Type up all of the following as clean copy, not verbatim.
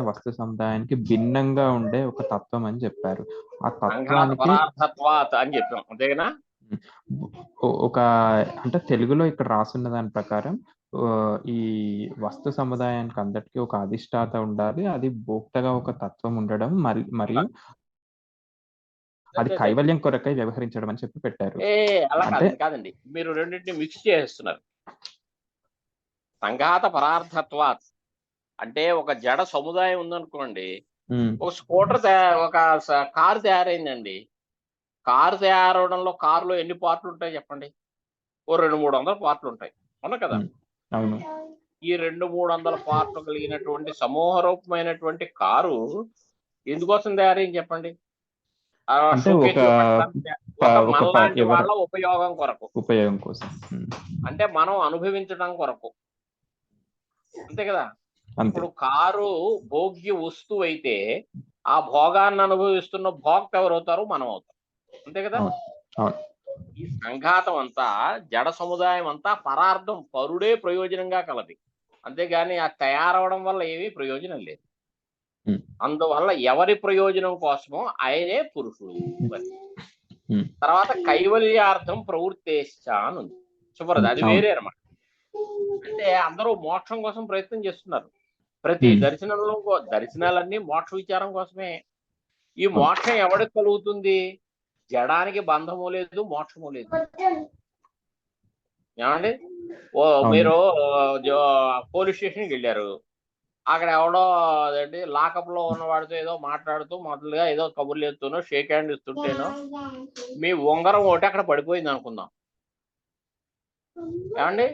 వస్తు సముదాయానికి భిన్నంగా ఉండే ఒక తత్వం అని చెప్పారు. ఆ సంఘాత తత్వానికి పరార్థత్వాత్ అని చెప్పాం, అంతేనా? ఒక అంటే తెలుగులో ఇక్కడ రాసున్న దాని ప్రకారం ఈ వస్తు సముదాయానికి అందరికీ ఒక అధిష్టాత ఉండాలి. అది భోక్తగా ఒక తత్వం ఉండడం మరియు అది కైవల్యం కొరకై వ్యవహరించడం అని చెప్పి పెట్టారు. అలా అంటే కాదండి, మీరు రెండింటిని మిక్స్ చేస్తున్నారు. సంఘాత పరార్థత్వాత్ అంటే ఒక జడ సముదాయం ఉందనుకోండి. ఒక స్కూటర్ ఒక కారు తయారైందండి. కారు తయారవడంలో కారులో ఎన్ని పార్ట్లు ఉంటాయి చెప్పండి? ఓ 200-300 పార్ట్లు ఉంటాయి, అవునా కదా? అవును. ఈ 200-300 పార్ట్లు కలిగినటువంటి సమూహరూపమైనటువంటి కారు ఎందుకోసం తయారైంది చెప్పండి? అంటే షోకేస్లో పెట్టడానికి, ఒక మనలాంటి వాళ్ళ ఉపయోగం కొరకు, ఉపయోగం కోసం, అంటే మనం అనుభవించడం కొరకు, అంతే కదా? అంతే. ఇప్పుడు కారు భోగ్య వస్తువు అయితే ఆ భోగాన్ని అనుభవిస్తున్న భోక్త ఎవరవుతారు? మనం అవుతాం, అంతే కదా? ఈ సంఘాతం అంతా, జడ సముదాయం అంతా పరార్థం, పరుడే ప్రయోజనంగా కలది, అంతేగాని ఆ తయారవడం వల్ల ఏమీ ప్రయోజనం లేదు. అందువల్ల ఎవరి ప్రయోజనం కోసమో ఆయనే పురుషుడు. తర్వాత కైవల్యార్థం ప్రవృత్తేశ్చ అని ఉంది చివరిది, అది వేరే అనమాట. అంటే అందరూ మోక్షం కోసం ప్రయత్నం చేస్తున్నారు. ప్రతి దర్శనాలన్నీ మోక్ష విచారం కోసమే. ఈ మోక్షం ఎవరికి కలుగుతుంది? జడానికి బంధము లేదు, మోక్షము లేదు. ఏమండి? మీరు పోలీస్ స్టేషన్కి వెళ్ళారు, అక్కడ ఎవడో అదేంటి లాకప్ లో ఉన్నవాడితో ఏదో మాట్లాడుతూ మొదలుగా ఏదో కబుర్లు ఎత్తునో షేక్ హ్యాండ్ ఇస్తుంటేనో మీ ఉంగరం ఒకటి అక్కడ పడిపోయింది అనుకుందాం. ఏమండి?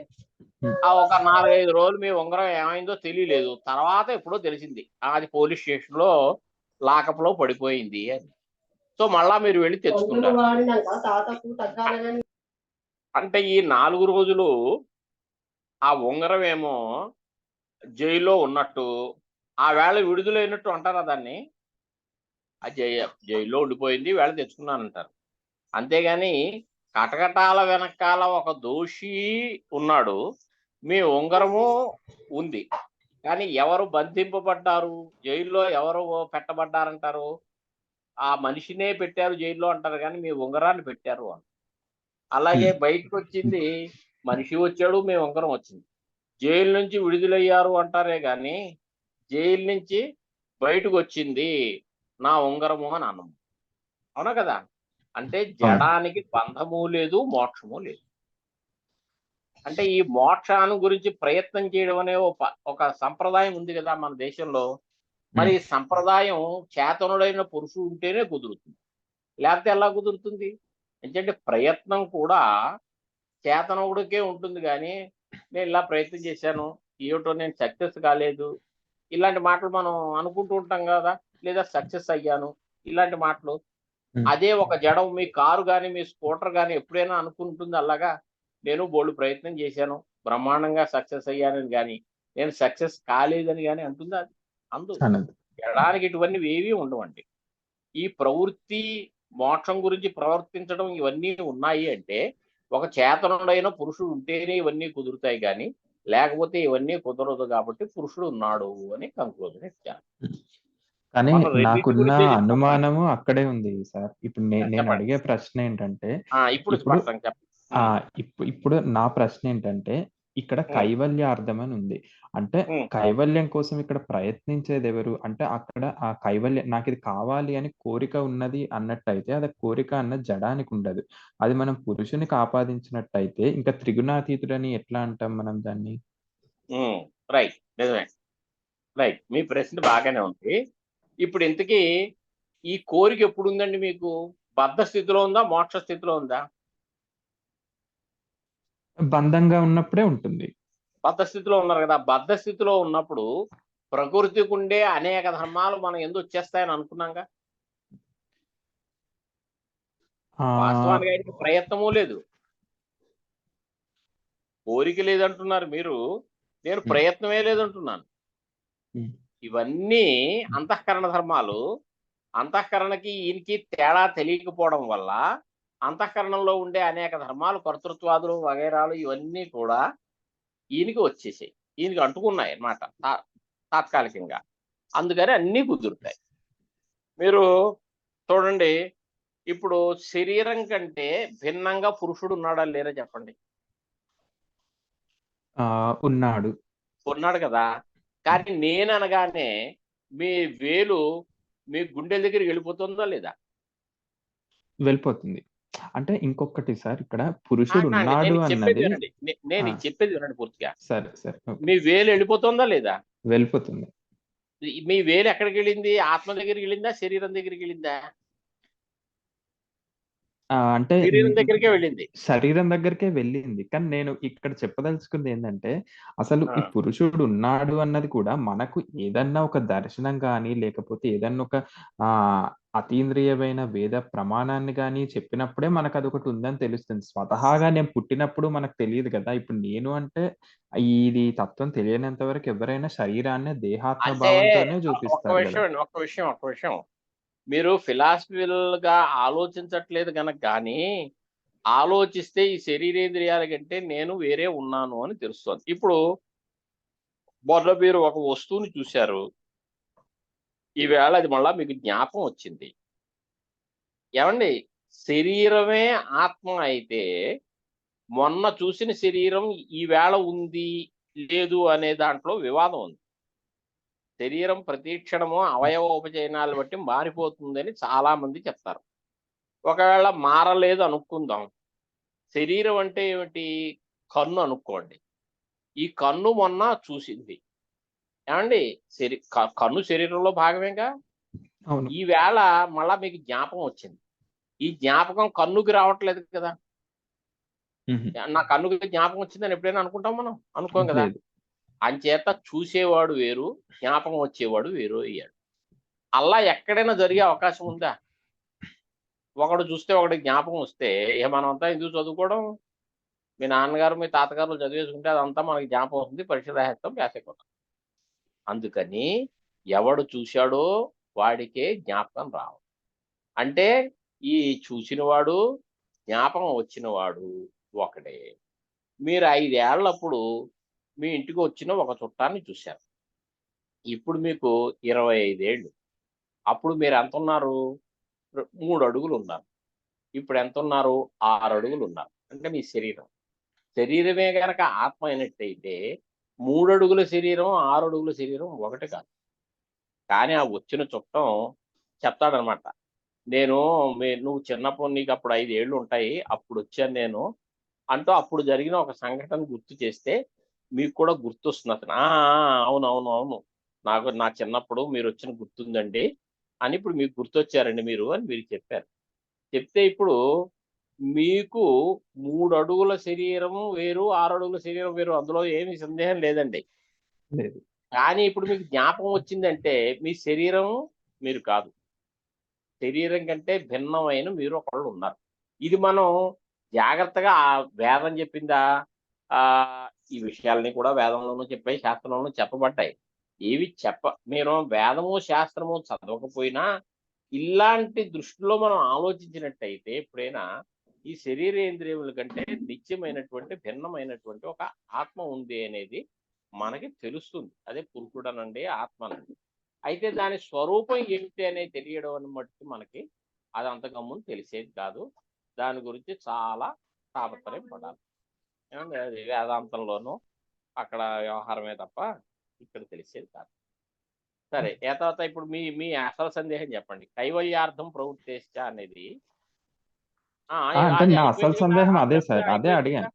ఆ ఒక 4-5 రోజులు మీ ఉంగరం ఏమైందో తెలియలేదు. తర్వాత ఎప్పుడో తెలిసింది అది పోలీస్ స్టేషన్ లో లాకప్ లో పడిపోయింది అని. సో మళ్ళా మీరు వెళ్ళి తెచ్చుకుంటారు. అంటే ఈ 4 రోజులు ఆ ఉంగరం ఏమో జైల్లో ఉన్నట్టు, ఆ వేళ విడుదలైనట్టు అంటారా దాన్ని? ఆ జైల్లో ఉండిపోయింది, వేళ తెచ్చుకున్నానంటారు. అంతేగాని కటకటాల వెనకాల ఒక దోషి ఉన్నాడు, మీ ఉంగరము ఉంది, కానీ ఎవరు బంధింపబడ్డారు, జైల్లో ఎవరు పెట్టబడ్డారంటారు? ఆ మనిషినే పెట్టారు జైల్లో అంటారు, కానీ మీ ఉంగరాన్ని పెట్టారు అని. అలాగే బయటకు వచ్చింది మనిషి వచ్చాడు, మీ ఉంగరం వచ్చింది. జైలు నుంచి విడుదలయ్యారు అంటారే కానీ జైలు నుంచి బయటకు వచ్చింది నా ఉంగరము అని అన్నము, అవునా కదా? అంటే జడానికి బంధము లేదు, మోక్షము లేదు. అంటే ఈ మోక్షాన్ని గురించి ప్రయత్నం చేయడం అనే ఒక సంప్రదాయం ఉంది కదా మన దేశంలో. మరి ఈ సంప్రదాయం చేతనుడైన పురుషుడు ఉంటేనే కుదురుతుంది, లేకపోతే ఎలా కుదురుతుంది? ఎందుకంటే ప్రయత్నం కూడా చేతనుడికే ఉంటుంది, కానీ నేను ఇలా ప్రయత్నం చేశాను, ఏమిటో నేను సక్సెస్ కాలేదు, ఇలాంటి మాటలు మనం అనుకుంటూ ఉంటాం కదా. లేదా సక్సెస్ అయ్యాను, ఇలాంటి మాటలు. అదే ఒక జడం మీ కారు కానీ మీ స్కూటర్ కానీ ఎప్పుడైనా అనుకుంటుంది అలాగా? నేను బోల్డు ప్రయత్నం చేశాను, బ్రహ్మాండంగా సక్సెస్ అయ్యానని కానీ నేను సక్సెస్ కాలేదని కానీ అంటుందా? అది అందు జడానికి ఇటువంటి ఏవి ఉండవండి. ఈ ప్రవృత్తి మోక్షం గురించి ప్రవర్తించడం ఇవన్నీ ఉన్నాయి అంటే ఒక చేతనుడైన పురుషుడు ఉంటేనే ఇవన్నీ కుదురుతాయి, కానీ లేకపోతే ఇవన్నీ కుదరదు. కాబట్టి పురుషుడు ఉన్నాడు అని కంక్లూజన్ ఇచ్చాను. కానీ నాకున్న అనుమానము అక్కడే ఉంది సార్. ఇప్పుడు నేను అడిగే ప్రశ్న ఏంటంటే, ఇప్పుడు నా ప్రశ్న ఏంటంటే, ఇక్కడ కైవల్యార్థం అని ఉంది. అంటే కైవల్యం కోసం ఇక్కడ ప్రయత్నించేది ఎవరు? అంటే అక్కడ ఆ కైవల్యం నాకు ఇది కావాలి అని కోరిక ఉన్నది అన్నట్టయితే అది కోరిక అన్నది జడానికి ఉండదు. అది మనం పురుషునికి ఆపాదించినట్టయితే ఇంకా త్రిగుణాతీతుడని ఎట్లా అంటాం మనం దాన్ని? రైట్, నిజమే, రైట్. మీ ప్రశ్న బాగానే ఉంది. ఇప్పుడు ఇంతకీ ఈ కోరిక ఎప్పుడు ఉందండి మీకు? బద్ధ స్థితిలో ఉందా, మోక్ష స్థితిలో ఉందా? బంధంగా ఉన్నప్పుడే ఉంటుంది. బద్ధ స్థితిలో ఉన్నారు కదా. బద్ధ స్థితిలో ఉన్నప్పుడు ప్రకృతికి ఉండే అనేక ధర్మాలు మనం ఎందుకు వచ్చేస్తాయని అనుకున్నాంగా. వాస్తవానికి ఆయనకి ప్రయత్నమూ లేదు, కోరిక లేదంటున్నారు మీరు, నేను ప్రయత్నమే లేదంటున్నాను. ఇవన్నీ అంతఃకరణ ధర్మాలు. అంతఃకరణకి ఈయనకి తేడా తెలియకపోవడం వల్ల అంతఃకరణంలో ఉండే అనేక ధర్మాలు, కర్తృత్వాదులు వగైరాలు ఇవన్నీ కూడా ఈయనకి వచ్చేసాయి, ఈయనకి అంటుకున్నాయి అన్నమాట తాత్కాలికంగా. అందుకని అన్నీ కుదురుతాయి. మీరు చూడండి, ఇప్పుడు శరీరం కంటే భిన్నంగా పురుషుడు ఉన్నాడా లేరా చెప్పండి? ఉన్నాడు. ఉన్నాడు కదా! కానీ నేననగానే మీ వేలు మీ గుండెల దగ్గరికి వెళ్ళిపోతుందా లేదా? వెళ్ళిపోతుంది. అంటే ఇంకొకటి సార్ ఇక్కడ ఆగండి. పురుషుడున్నాడు నేను చెప్పేది అన్నది వినండి. నేను ఆ! చెప్పేది వినండి పూర్తిగా. సరే. సరే. ఓకే. మీ వేలు వెళ్ళిపోతుందా లేదా? వెళ్ళిపోతుంది. మీ వేలు ఎక్కడికెళ్ళింది? ఆత్మ దగ్గరికెళ్ళిందా? శరీరం దగ్గరికెళ్ళిందా? అంటే శరీరం దగ్గరికే వెళ్ళింది. శరీరం దగ్గరికే వెళ్ళింది. కానీ నేను ఇక్కడ చెప్పదలుచుకుందేంటంటే, అసలు ఆ! ఈ పురుషుడున్నాడు అన్నది కూడా మనకు ఏదన్నా ఒక దర్శనం గాని, లేకపోతే ఏదన్నా ఒక అతీంద్రియమైన వేద ప్రమాణాన్ని గాని చెప్పినప్పుడే మనకదొకటి ఉందని తెలుస్తుంది. స్వతహాగా నేను పుట్టినప్పుడు మనకు తెలీదు గదా! ఇప్పుడు నేను అంటే ఇది తత్వం తెలియనంత వరకు ఎవరైనా శరీరాన్నే దేహాత్మ అంటే భావంతోనే ఒక్క చూపిస్తారు గదా! విషయం అండి. ఒక్క విషయం. మీరు ఫిలాసఫికల్‌గా ఆలోచించట్లేదు గనక గానీ, ఆలోచిస్తే ఈ శరీరేంద్రియాల కంటే నేను వేరే ఉన్నాను అని తెలుస్తోంది. ఇప్పుడు మొన్న మీరు ఒక వస్తువుని చూసారు. ఈవేళ అది మళ్ళా మీకు జ్ఞాపకం వచ్చింది. ఏవండి? శరీరమే ఆత్మ అయితే, మొన్న చూసిన శరీరం ఈవేళ ఉంది, లేదు అనే దాంట్లో వివాదం ఉంది. శరీరం ప్రతి క్షణము అవయవోపచయనాలు బట్టి మారిపోతుందని చాలామంది చెప్తారు. ఒకవేళ మారలేదు అనుకుందాం. శరీరం అంటే ఏమిటి? కన్ను అనుకోండి. ఈ కన్ను మొన్న చూసింది. ఏవండీ? కన్ను శరీరంలో భాగమేగా? అవును. ఈవేళ మళ్ళా మీకు జ్ఞాపకం వచ్చింది. ఈ జ్ఞాపకం కన్నుకి రావట్లేదు కదా! హుహు. నా కన్నుకి జ్ఞాపకం వచ్చిందని ఎప్పుడైనా అనుకుంటాం మనం? అనుకోం కదా! లేదు. అంచేత చూసేవాడు వేరు, జ్ఞాపకం వచ్చేవాడు వేరు అయ్యాడు. అలా ఎక్కడైనా జరిగే అవకాశం ఉందా? ఒకడు చూస్తే ఒకడికి జ్ఞాపకం వస్తే, ఇక మనమంతా ఎందుకు చదువుకోవడం? మీ నాన్నగారు, మీ తాతగారులు చదివేసుకుంటే అదంతా మనకి జ్ఞాపకం వస్తుంది. పరీక్ష రాసేస్తాం, పాస్ అయిపోతాం. అందుకని ఎవడు చూశాడో వాడికే జ్ఞాపకం రావాలి. అంటే ఈ చూసినవాడు, జ్ఞాపకం వచ్చినవాడు ఒకడే. మీరు 5 ఏళ్లప్పుడు మీ ఇంటికి వచ్చిన ఒక చుట్టాన్ని చూశారు. ఇప్పుడు మీకు 25 ఏళ్ళు. అప్పుడు మీరెంతున్నారు? 3 అడుగులున్నారు. ఇప్పుడెంతున్నారు? 6 అడుగులున్నారు. అంటే మీ శరీరం. శరీరమే గనక ఆత్మ అయినట్టయితే 3 అడుగుల శరీరం, 6 అడుగుల శరీరం ఒకటి కాదు. కానీ ఆ వచ్చిన చుట్టం చెప్తాడనమాట. నేను నువ్వు చిన్నప్పుడు నీకప్పుడు 5 ఏళ్లుంటాయి. అప్పుడొచ్చాను నేను. అంటూ అప్పుడు జరిగిన ఒక సంఘటన గుర్తు చేస్తే మీకు కూడా గుర్తొస్తుంది అతను. ఆ! ఆ! అవునవును. అవును. నాకు నా చిన్నప్పుడు మీరొచ్చిన గుర్తుందండి. అని ఇప్పుడు మీకు గుర్తొచ్చారండి మీరు అని మీరు చెప్పారు. చెప్తే ఇప్పుడు మీకు 3 అడుగుల శరీరం వేరు, 6 అడుగుల శరీరం వేరు. అందులో ఏమి సందేహం లేదండి. లేదు. కానీ ఇప్పుడు మీకు జ్ఞాపకం వచ్చిందంటే మీ శరీరం మీరు కాదు. శరీరం కంటే భిన్నమైన మీరు ఒకళ్ళున్నారు. ఇది మనం జాగ్రత్తగా వేదం చెప్పిందా? ఈ విషయాలన్నీ కూడా వేదంలోనూ చెప్పాయి, శాస్త్రంలోనూ చెప్పబడ్డాయి. ఏవి మీరు వేదము, శాస్త్రము చదవకపోయినా ఇలాంటి దృష్టిలో మనం ఆలోచించినట్టయితే ఎప్పుడైనా ఈ శరీరేంద్రియముల కంటే నిత్యమైనటువంటి, భిన్నమైనటువంటి ఒక ఆత్మ ఉంది అనేది మనకి తెలుస్తుంది. అదే పురుషుడనండి, ఆత్మనండి. అయితే దాని స్వరూపం ఏమిటి అనేది తెలియడం అని మట్టుకు మనకి అది అంత గమ్మున తెలిసేది కాదు. దాని గురించి చాలా తాపత్రయం పడాలి. ఏమండి? అది వేదాంతంలోనూ అక్కడ వ్యవహారమే తప్ప ఇక్కడ తెలిసేది కాదు. సరే. తర్వాత ఇప్పుడు మీ మీ అసలు సందేహం చెప్పండి. కైవల్యార్థం ప్రవృత్తేశ్చ అనేది అంటే అది నా అసలు అయిపోయింది కదా! సందేహం ఆ అదే ప్రశ్న సార్. అదే అయిపోయింది కదా! అడిగాను.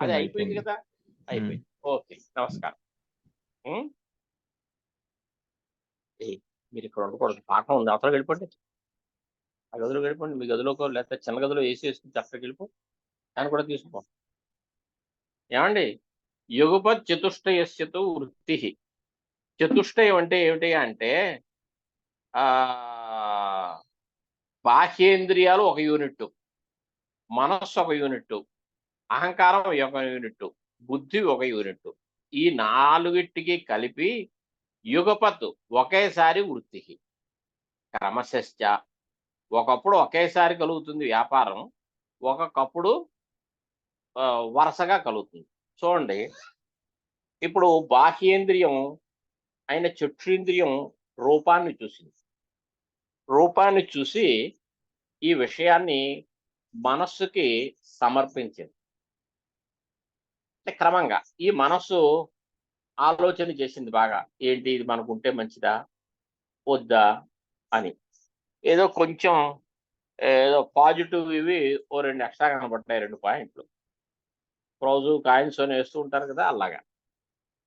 అది అయిపోయింది. అయిపోయింది అయిపోయింది. కదా! హ్మ్. అయిపోయింది. ఓకే. నమస్కారం. హ్మ్. ఏయ్! మీరిక్కడ ఉండకూడదు. పాఠం ఉంది. అవతలకి వెళ్ళిపోండి. ఆ గదిలోకి వెళ్ళిపోండి. మీ గదిలోకో లేకపోతే చిన్న గదిలో ఏసీ ఏసుకొని అక్కడికెళ్ళిపో. దాన్ని కూడా తీసుకుపో. ఏవండి? యుగపత్ చతుష్టయస్యతు వృత్తిః. చతుష్టయం అంటే ఏమిటి అంటే ఆహ్, బాహ్యేంద్రియాలు ఒక యూనిట్టు, మనస్సు ఒక యూనిట్టు, అహంకారం ఒక యూనిట్టు, బుద్ధి ఒక యూనిట్టు. ఈ నాలుగిటికి కలిపి యుగపత్ ఒకేసారి వృత్తిః. క్రమశశ్చ ఒకప్పుడు ఒకేసారి కలుగుతుంది వ్యాపారం. ఒక్కొక్కప్పుడు వరుసగా కలుగుతుంది. చూడండి, ఇప్పుడు బాహ్యేంద్రియం అయిన చక్షురింద్రియం రూపాన్ని చూసింది. రూపాన్ని చూసి ఈ విషయాన్ని మనస్సుకి సమర్పించింది. అంటే క్రమంగా ఈ మనస్సు ఆలోచన చేసింది బాగా. ఏంటి ఇది మనకుంటే మంచిదా? వద్దా? అని. ఏదో కొంచెం ఏదో పాజిటివ్ ఇవి ఓ 2 ఎక్స్‌ట్రా కనపడ్డాయి 2 పాయింట్లు. ప్రోజు, కాయిన్స్ అని ఏస్తూ ఉంటారు కదా! అలాగా.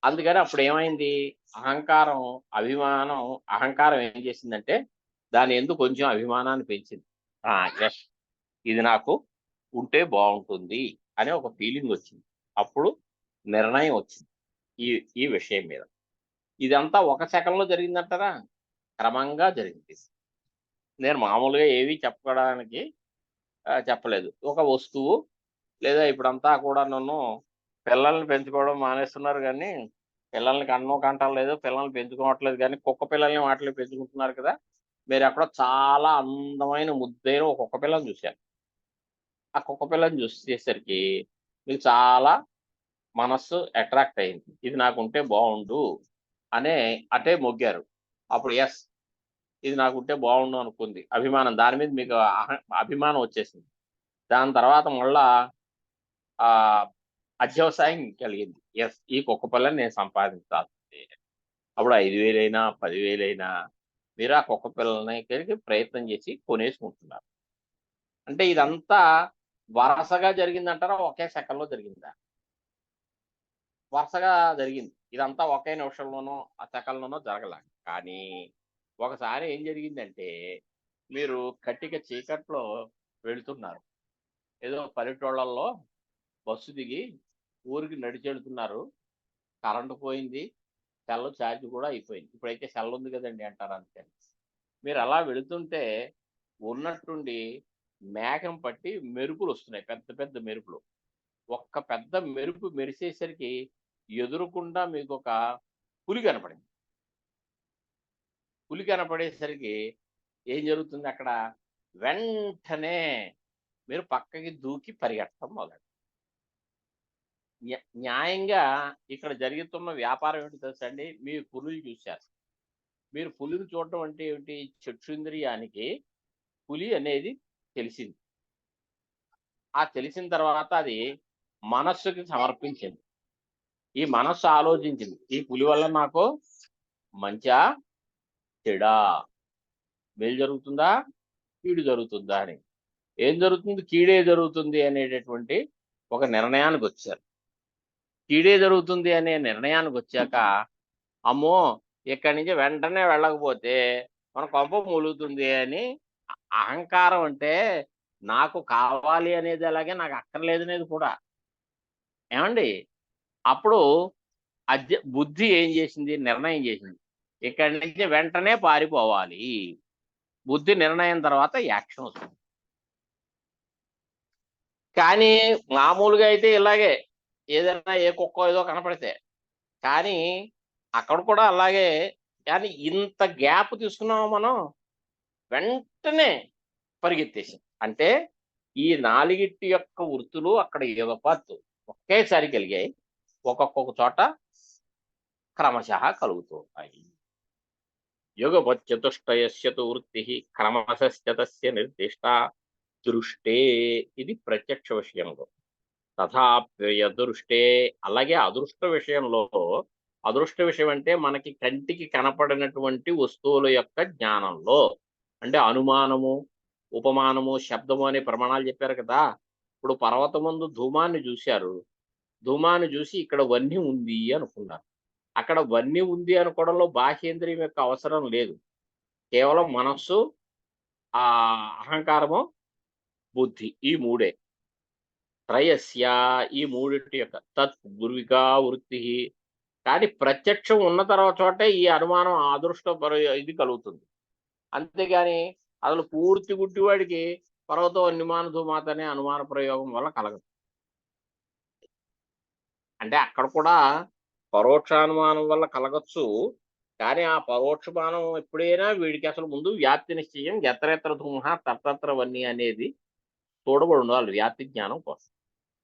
అందుకని అప్పుడేమైంది? అహంకారం, అభిమానం అహంకారం ఏం చేసిందంటే దాని యందు కొంచెం అభిమానాన్ని పెంచింది. ఆ! యెస్. ఇది నాకు ఉంటే బావుంటుంది అనే ఒక ఫీలింగొచ్చింది. అప్పుడు నిర్ణయం వచ్చింది. ఈ ఈ విషయం మీద. ఇదంతా ఒక సెకన్‌లో జరిగిందంటారా? క్రమంగా జరిగింది. నేను మామూలుగా ఏవి చెప్పడానికి చెప్పలేదు. ఒక వస్తువు లేదా ఇప్పుడంతా కూడాను పిల్లల్ని పెంచుకోవడం మానేస్తున్నారు గానీ, పిల్లల్ని కనను కంటం లేదు. పిల్లల్ని పెంచుకోవట్లేదు గానీ, కుక్క పిల్లల్ని వాటిని పెంచుకుంటున్నారు కదా! మీరెక్కడో చాలా అందమైన ముద్దైన ఒక కుక్క పిల్లని చూశారు. ఆ కుక్క పిల్లని చూసేసరికి మీకు చాలా మనస్సు అట్రాక్ట్ అయింది. ఇది నాకుంటే బావుండు అనే అటే మొగ్గారు. అప్పుడు యెస్. ఇది నాకుంటే బావుండు అనుకుంది. అభిమానం దాని మీద మీకు అభిమానం వచ్చేసింది. దాని తర్వాత మళ్ళా ఆహ్, అత్యవసాయం కలిగింది. యెస్. ఈ కుక్క పిల్లని నేను సంపాదించాల్సిందే. అప్పుడు 5,000 అయినా, 10,000 అయినా మీరు ఆ కుక్క పిల్లని ప్రయత్నం చేసి కొనేసుకుంటున్నారు. అంటే ఇదంతా వరసగా జరిగిందంటారా? ఒకే సెకన్‌లో జరిగిందా? వరుసగా జరిగింది. ఇదంతా ఒకే నిమిషంలోనో, ఆ సెకన్‌లోనో జరగల. కానీ ఒకసారి ఏం జరిగిందంటే, మీరు కట్టిక చీకట్లో వెళ్తున్నారు. ఏదో పల్లెటూళ్ళల్లో బస్సు దిగి ఊరికి నడిచెళ్తున్నారు. కరెంట్ పోయింది. సెల్ ఛార్జ్ కూడా అయిపోయింది. ఇప్పుడైతే సెల్ ఉంది కదండీ అంటారు అంతే. మీరు అలా వెళుతుంటే ఉన్నట్టుండి మేఘం పట్టి మెరుపులొస్తున్నాయి. పెద్ద పెద్ద మెరుపులు. ఒక్క పెద్ద మెరుపు మెరిసేసరికి ఎదురుగుండా మీకొక పులి కనపడింది. పులి కనపడేసరికి ఏం జరుగుతుందక్కడ? వెంటనే మీరు పక్కకి దూకి పరిగెట్టడం న్యాయంగా ఇక్కడ జరుగుతున్న వ్యాపారం ఏంటో తెలుసండి? మీరు పులులు చూసారు. మీరు పులిని చూడటం అంటే ఏమిటి? చక్షుంద్రియానికి పులి అనేది తెలిసింది. ఆ తెలిసిన తర్వాత అది మనస్సుకి సమర్పించింది. ఈ మనస్సు ఆలోచించింది. ఈ పులి వల్ల నాకు మంచా? చెడా? మేలు జరుగుతుందా? కీడు జరుగుతుందా అని. ఏం జరుగుతుంది? కీడే జరుగుతుంది అనేటటువంటి ఒక నిర్ణయానికొచ్చారు. కీడే జరుగుతుంది అనే నిర్ణయానికొచ్చాక, అమ్మో! ఇక్కడి నుంచి వెంటనే వెళ్ళకపోతే మన కొంప ములుగుతుంది అని అహంకారం అంటే నాకు కావాలి అనేది అలాగే నాకు అక్కర్లేదనేది కూడా. ఏవండీ? అప్పుడు బుద్ధి ఏం చేసింది? నిర్ణయం చేసింది. ఇక్కడి నుంచి వెంటనే పారిపోవాలి. బుద్ధి నిర్ణయం తర్వాత యాక్షన్ వస్తుంది. కానీ మామూలుగా అయితే ఇలాగే ఏదైనా ఏ కుక్కో ఏదో కనపడితే. కానీ అక్కడ కూడా అలాగే కానీ ఇంత గ్యాప్ తీసుకున్నామా మనం? వెంటనే పరిగెత్తేసాం. అంటే ఈ నాలుగిటి యొక్క వృత్తులు అక్కడ యుగపత్ ఒకేసారి కలిగాయి. ఒక్కొక్క చోట క్రమశః కలుగుతూ ఉంటాయి. యుగపచ్చతుష్టయస్య తు వృత్తిః క్రమశశ్చ తస్య నిర్దిష్టా దృష్టే ఇది ప్రత్యక్ష విషయంలో. తథాప్యదృష్టే అలాగే అదృష్ట విషయంలో అదృష్ట విషయం అంటే మనకి కంటికి కనపడినటువంటి వస్తువుల యొక్క జ్ఞానంలో అంటే అనుమానము, ఉపమానము, శబ్దము అనే ప్రమాణాలు చెప్పారు కదా! ఇప్పుడు పర్వతమందు ధూమాన్ని చూశారు. ధూమాన్ని చూసి ఇక్కడ వన్య ఉంది అనుకున్నారు. అక్కడ వన్య ఉంది అనుకోవడంలో బాహ్యేంద్రియం యొక్క అవసరం లేదు. కేవలం మనస్సు, అహంకారము, బుద్ధి ఈ మూడే. త్రయస్య ఈ మూడిటి యొక్క తత్ గురువికా వృత్తి కానీ ప్రత్యక్షం ఉన్న తర్వాత చోటే ఈ అనుమానం అదృష్ట ఇది కలుగుతుంది. అంతేగాని అసలు పూర్తి గుడ్డివాడికి పర్వతం అన్యమాన ధూమాత అనే అనుమాన ప్రయోగం వల్ల కలగదు. అంటే అక్కడ కూడా పరోక్షానుమానం వల్ల కలగచ్చు. కానీ ఆ పరోక్షమానం ఎప్పుడైనా వీడికి అసలు ముందు వ్యాప్తి నిశ్చయం ఎత్రెత్ర ధూమః తత్రత్ర వన్య అనేది తోడబడి ఉండాలి వ్యాప్తి జ్ఞానం కోసం.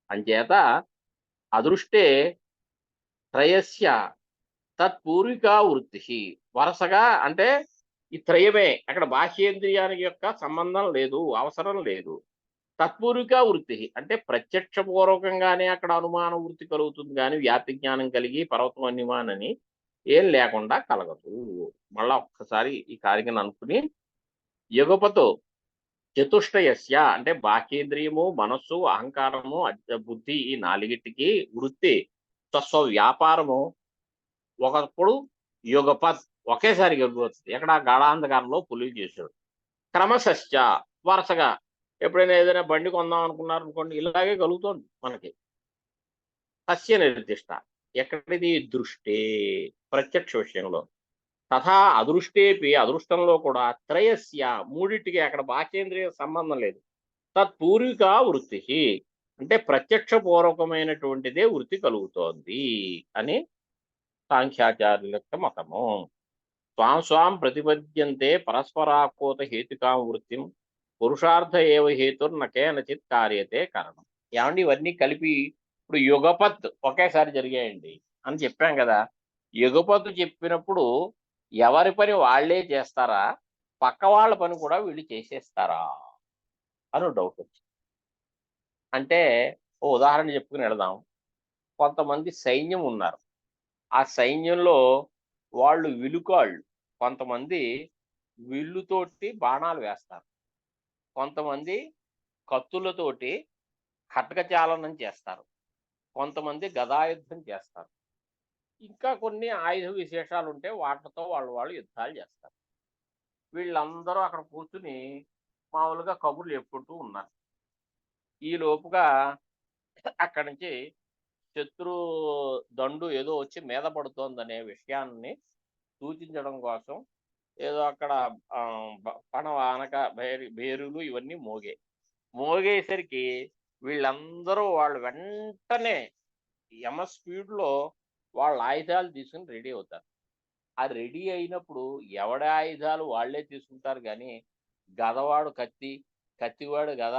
అంచేత అదృష్టే త్రయస్య తత్పూర్వికా వృత్తి వరుసగా అంటే ఈ త్రయమే, అక్కడ బాహ్యేంద్రియానికి యొక్క సంబంధం లేదు, అవసరం లేదు. తత్పూర్విక వృత్తి అంటే ప్రత్యక్షపూర్వకంగానే అక్కడ అనుమాన వృత్తి కలుగుతుంది కానీ వ్యాప్తి జ్ఞానం కలిగి పర్వతం అనిమానని ఏం లేకుండా కలగదు. మళ్ళా ఒక్కసారి ఈ కార్యక్రమం అనుకుని యుగపతో చతుష్టయస్య అంటే బాహ్యేంద్రియము, మనస్సు, అహంకారము, బుద్ధి ఈ నాలుగిటికి వృత్తి స్వస్వ వ్యాపారము ఒకప్పుడు యుగపత్ ఒకేసారి గడిపోతుంది. ఎక్కడ గాఢాంధకారంలో పులిలు చేశాడు. క్రమశశ్చ వరుసగా ఎప్పుడైనా ఏదైనా బండి కొందాం అనుకున్నారు అనుకోండి, ఇలాగే కలుగుతోంది మనకి. సస్య నిర్దిష్ట ఎక్కడిది దృష్టి ప్రత్యక్ష విషయంలో, తథా అదృష్టేపి అదృష్టంలో కూడా త్రయస్య మూడింటికి అక్కడ బాహ్యేంద్రియ సంబంధం లేదు. తత్పూర్విక వృత్తి అంటే ప్రత్యక్ష పూర్వకమైనటువంటిదే వృత్తి కలుగుతోంది అని సాంఖ్యాచార్యుల యొక్క మతము. స్వాం స్వాం ప్రతిపద్యంతే పరస్పరాకోత హేతుకాం వృత్తిం పురుషార్థ ఏవ హేతుర్న కేనచిత్ కార్యతే కారణం. ఏమండి ఇవన్నీ కలిపి ఇప్పుడు యుగపత్ ఒకేసారి జరిగాయండి అని చెప్పాం కదా. యుగపత్ చెప్పినప్పుడు ఎవరి పని వాళ్ళే చేస్తారా, పక్క వాళ్ళ పని కూడా వీళ్ళు చేసేస్తారా అని డౌట్ వచ్చింది. అంటే ఓ ఉదాహరణ చెప్పుకుని వెళదాం. కొంతమంది సైన్యం ఉన్నారు. ఆ సైన్యంలో వాళ్ళు విలుకాళ్ళు. కొంతమంది విల్లుతోటి బాణాలు వేస్తారు, కొంతమంది కత్తులతోటి ఖడ్గచాలనం చేస్తారు, కొంతమంది గదాయుద్ధం చేస్తారు, ఇంకా కొన్ని ఆయుధ విశేషాలు ఉంటే వాటితో వాళ్ళు యుద్ధాలు చేస్తారు. వీళ్ళందరూ అక్కడ కూర్చుని మామూలుగా కబుర్లు చెప్పుకుంటూ ఉన్నారు. ఈ లోపుగా అక్కడి నుంచి శత్రు దండు ఏదో వచ్చి మీద పడుతోందనే విషయాన్ని సూచించడం కోసం ఏదో అక్కడ పడవ ఆనక బేరులు ఇవన్నీ మోగేసరికి వీళ్ళందరూ వాళ్ళు వెంటనే యమ స్పీడ్లో వాళ్ళ ఆయుధాలు తీసుకుని రెడీ అవుతారు. ఆ రెడీ అయినప్పుడు ఎవడి ఆయుధాలు వాళ్ళే తీసుకుంటారు కానీ గదవాడు కత్తి, కత్తివాడు గద,